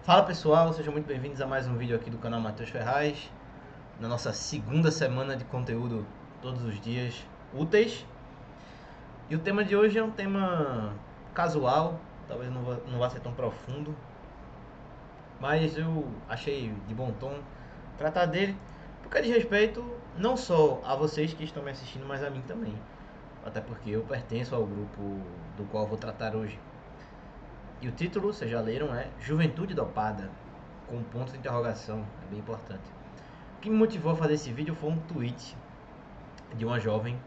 Fala pessoal, sejam muito bem-vindos a mais um vídeo aqui do canal Matheus Ferraz, na nossa segunda semana de conteúdo todos os dias úteis. E o tema de hoje é um tema casual, talvez não vá ser tão profundo, mas eu achei de bom tom tratar dele, porque é de respeito não só a vocês que estão me assistindo, mas a mim também. Até porque eu pertenço ao grupo do qual vou tratar hoje. E o título, vocês já leram, é Juventude Dopada, com ponto de interrogação, é bem importante. O que me motivou a fazer esse vídeo foi um tweet de uma jovem,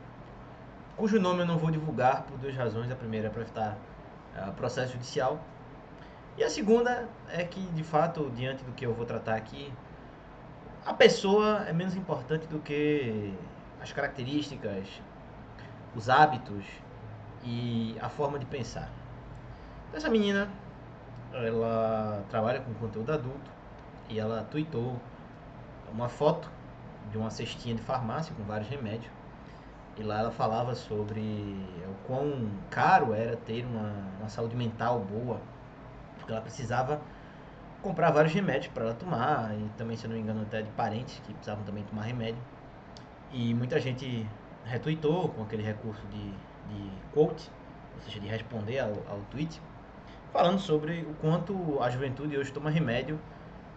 cujo nome eu não vou divulgar por duas razões. A primeira é para evitar processo judicial, e a segunda é que, de fato, diante do que eu vou tratar aqui, a pessoa é menos importante do que as características, os hábitos e a forma de pensar. Essa menina, ela trabalha com conteúdo adulto e ela tweetou uma foto de uma cestinha de farmácia com vários remédios. E lá ela falava sobre o quão caro era ter uma saúde mental boa, porque ela precisava comprar vários remédios para ela tomar, e também, se eu não me engano, até de parentes que precisavam também tomar remédio. E muita gente retweetou com aquele recurso de quote, ou seja, de responder ao tweet, falando sobre o quanto a juventude hoje toma remédio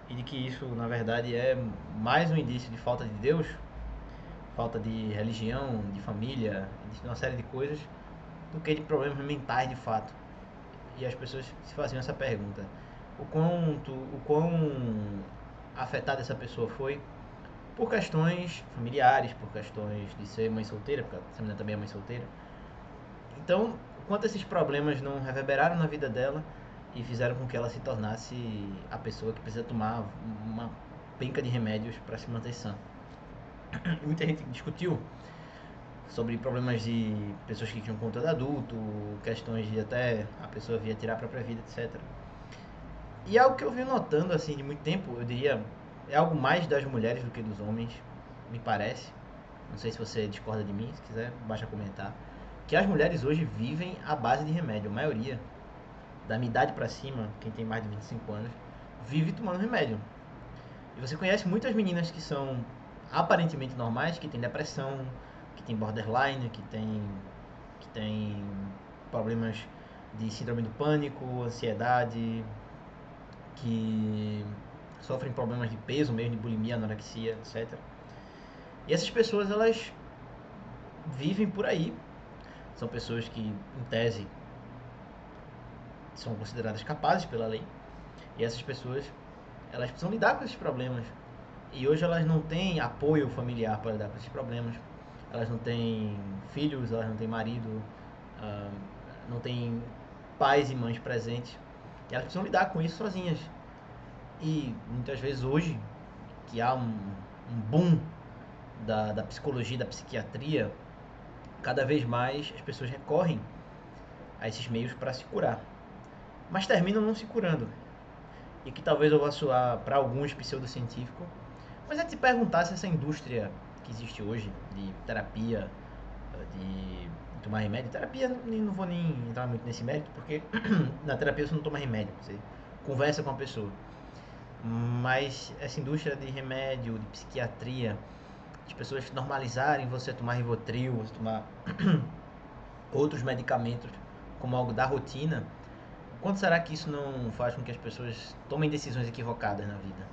e de que isso, na verdade, é mais um indício de falta de Deus, falta de religião, de família, de uma série de coisas, do que de problemas mentais de fato. E as pessoas se faziam essa pergunta: o quão afetada essa pessoa foi por questões familiares, por questões de ser mãe solteira, porque essa menina também é mãe solteira. Então, o quanto esses problemas não reverberaram na vida dela e fizeram com que ela se tornasse a pessoa que precisa tomar uma penca de remédios para se manter sã. E muita gente discutiu sobre problemas de pessoas que tinham conteúdo adulto, questões de até a pessoa via tirar a própria vida, etc. E algo que eu venho notando assim de muito tempo, eu diria, é algo mais das mulheres do que dos homens, me parece. Não sei se você discorda de mim, se quiser, basta comentar. Que as mulheres hoje vivem à base de remédio, a maioria, da minha idade pra cima, quem tem mais de 25 anos, vive tomando remédio. E você conhece muitas meninas que são aparentemente normais, que têm depressão, que têm borderline, que tem problemas de síndrome do pânico, ansiedade, que sofrem problemas de peso mesmo, de bulimia, anorexia, etc. E essas pessoas, elas vivem por aí. São pessoas que, em tese, são consideradas capazes pela lei. E essas pessoas, elas precisam lidar com esses problemas. E hoje elas não têm apoio familiar para lidar com esses problemas. Elas não têm filhos, elas não têm marido, ah, não têm pais e mães presentes. E elas precisam lidar com isso sozinhas. E muitas vezes hoje, que há um boom da psicologia, da psiquiatria, cada vez mais as pessoas recorrem a esses meios para se curar. Mas terminam não se curando. E que talvez eu vá soar para alguns pseudocientífico, mas é de se perguntar se essa indústria que existe hoje de terapia, de tomar remédio, terapia não vou nem entrar muito nesse mérito, porque na terapia você não toma remédio, você conversa com a pessoa. Mas essa indústria de remédio, de psiquiatria, as pessoas normalizarem você tomar Rivotril, você tomar outros medicamentos como algo da rotina, quanto será que isso não faz com que as pessoas tomem decisões equivocadas na vida?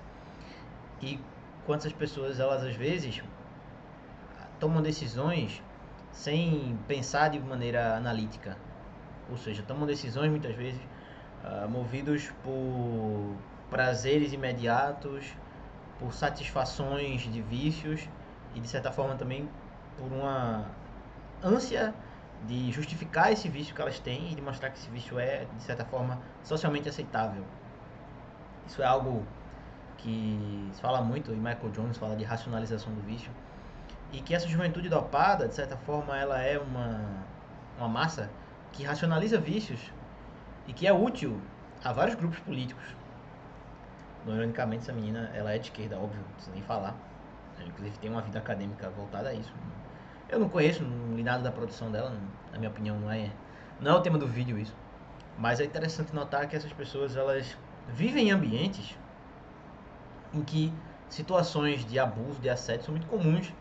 E quantas pessoas, elas às vezes tomam decisões sem pensar de maneira analítica, ou seja, tomam decisões muitas vezes movidos por prazeres imediatos, por satisfações de vícios e, de certa forma, também por uma ânsia de justificar esse vício que elas têm e de mostrar que esse vício é, de certa forma, socialmente aceitável. Isso é algo que se fala muito, e Michael Jones fala de racionalização do vício, e que essa juventude dopada, de certa forma, ela é uma massa que racionaliza vícios e que é útil a vários grupos políticos. Ironicamente, essa menina, ela é de esquerda, óbvio, não precisa nem falar. Ela, inclusive, tem uma vida acadêmica voltada a isso. Eu não conheço, não li nada da produção dela, na minha opinião não é o tema do vídeo isso. Mas é interessante notar que essas pessoas, elas vivem em ambientes em que situações de abuso, de assédio são muito comuns,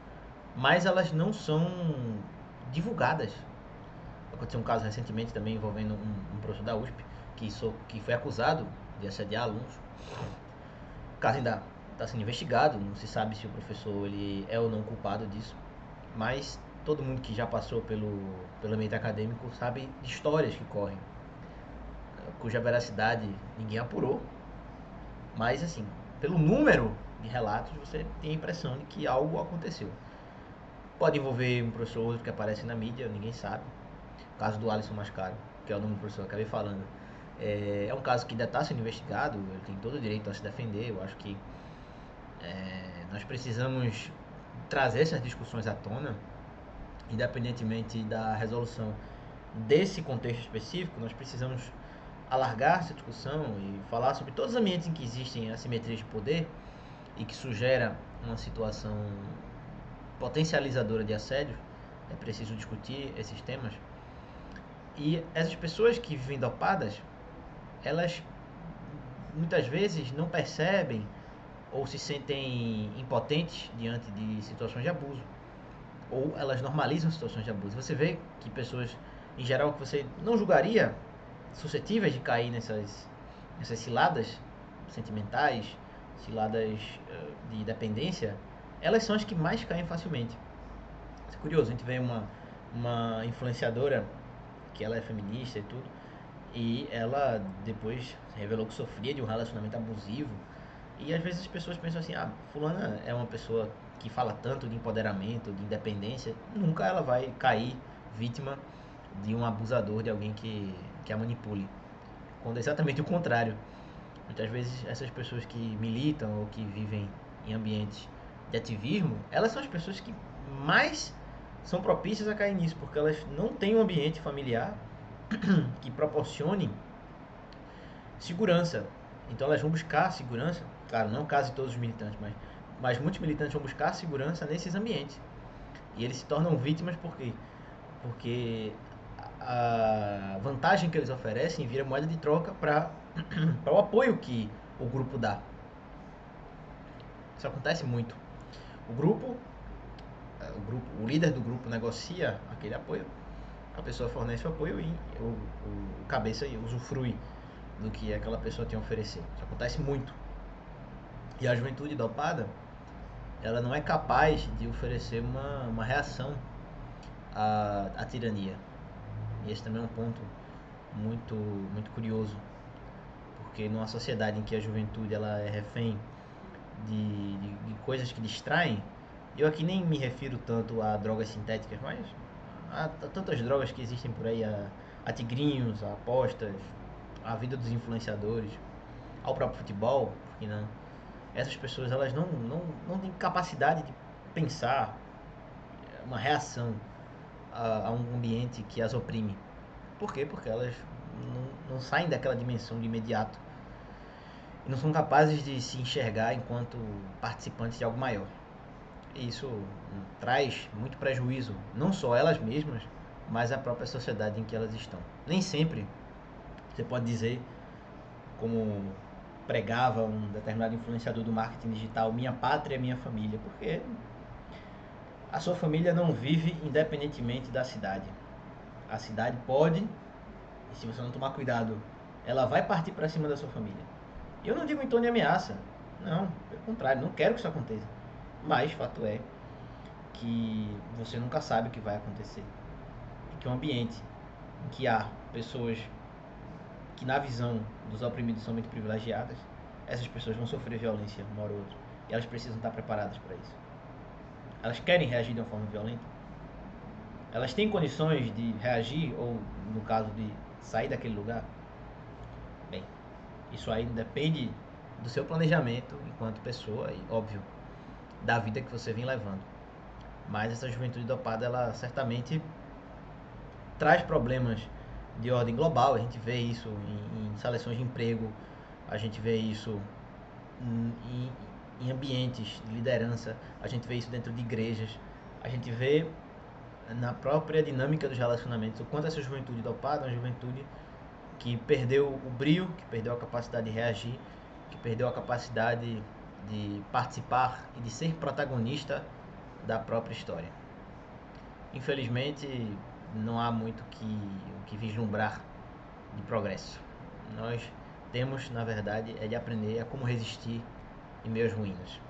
mas elas não são divulgadas. Aconteceu um caso recentemente também envolvendo um professor da USP que foi acusado de assediar alunos. O caso ainda está sendo investigado, não se sabe se o professor ele é ou não culpado disso, mas todo mundo que já passou pelo ambiente acadêmico sabe de histórias que correm, cuja veracidade ninguém apurou, mas assim, pelo número de relatos você tem a impressão de que algo aconteceu. Pode envolver um professor ou outro que aparece na mídia, ninguém sabe. O caso do Alisson Mascaro, que é o nome do professor, eu acabei falando. É um caso que ainda está sendo investigado, ele tem todo o direito a se defender. Eu acho que nós precisamos trazer essas discussões à tona, independentemente da resolução desse contexto específico. Nós precisamos alargar essa discussão e falar sobre todos os ambientes em que existem assimetrias de poder e que isso gera uma situação potencializadora de assédio. É preciso discutir esses temas. E essas pessoas que vivem dopadas, elas muitas vezes não percebem ou se sentem impotentes diante de situações de abuso, ou elas normalizam situações de abuso. Você vê que pessoas, em geral, que você não julgaria suscetíveis de cair nessas ciladas sentimentais, ciladas de dependência, elas são as que mais caem facilmente. Isso é curioso, a gente vê uma influenciadora que ela é feminista e tudo, e ela depois revelou que sofria de um relacionamento abusivo. E às vezes as pessoas pensam assim, fulana é uma pessoa que fala tanto de empoderamento, de independência, nunca ela vai cair vítima de um abusador, de alguém que a manipule. Quando é exatamente o contrário. Muitas vezes essas pessoas que militam ou que vivem em ambientes de ativismo, elas são as pessoas que mais são propícias a cair nisso, porque elas não têm um ambiente familiar que proporcione segurança. Então elas vão buscar segurança, claro, não é o caso de todos os militantes, mas muitos militantes vão buscar segurança nesses ambientes. E eles se tornam vítimas por quê? Porque a vantagem que eles oferecem vira moeda de troca para o apoio que o grupo dá. Isso acontece muito. O grupo, o líder do grupo negocia aquele apoio, a pessoa fornece o apoio e o cabeça usufrui do que aquela pessoa tem a oferecer. Isso acontece muito. E a juventude dopada, ela não é capaz de oferecer uma reação à tirania. E esse também é um ponto muito curioso, porque numa sociedade em que a juventude ela é refém de coisas que distraem, eu aqui nem me refiro tanto a drogas sintéticas, mas há tantas drogas que existem por aí, a tigrinhos, a apostas, a vida dos influenciadores, ao próprio futebol, porque não? Essas pessoas elas não têm capacidade de pensar uma reação a um ambiente que as oprime. Por quê? Porque elas não saem daquela dimensão de imediato e não são capazes de se enxergar enquanto participantes de algo maior. E isso traz muito prejuízo, não só elas mesmas, mas a própria sociedade em que elas estão. Nem sempre você pode dizer, como pregava um determinado influenciador do marketing digital, minha pátria é minha família, porque a sua família não vive independentemente da cidade. A cidade pode, e se você não tomar cuidado, ela vai partir para cima da sua família. Eu não digo em tom de ameaça, não, pelo contrário, não quero que isso aconteça. Mas fato é que você nunca sabe o que vai acontecer. E que um ambiente em que há pessoas que na visão dos oprimidos são muito privilegiadas, essas pessoas vão sofrer violência uma hora ou outra. E elas precisam estar preparadas para isso. Elas querem reagir de uma forma violenta? Elas têm condições de reagir ou, no caso, de sair daquele lugar? Bem, isso aí depende do seu planejamento enquanto pessoa e, óbvio, da vida que você vem levando. Mas essa juventude dopada, ela certamente traz problemas de ordem global. A gente vê isso em seleções de emprego, a gente vê isso em ambientes de liderança, a gente vê isso dentro de igrejas, a gente vê na própria dinâmica dos relacionamentos o quanto essa juventude dopada é uma juventude que perdeu o brio, que perdeu a capacidade de reagir, que perdeu a capacidade de participar e de ser protagonista da própria história. Infelizmente, não há muito o que vislumbrar de progresso. Nós temos, na verdade, é de aprender a como resistir em meios ruínas.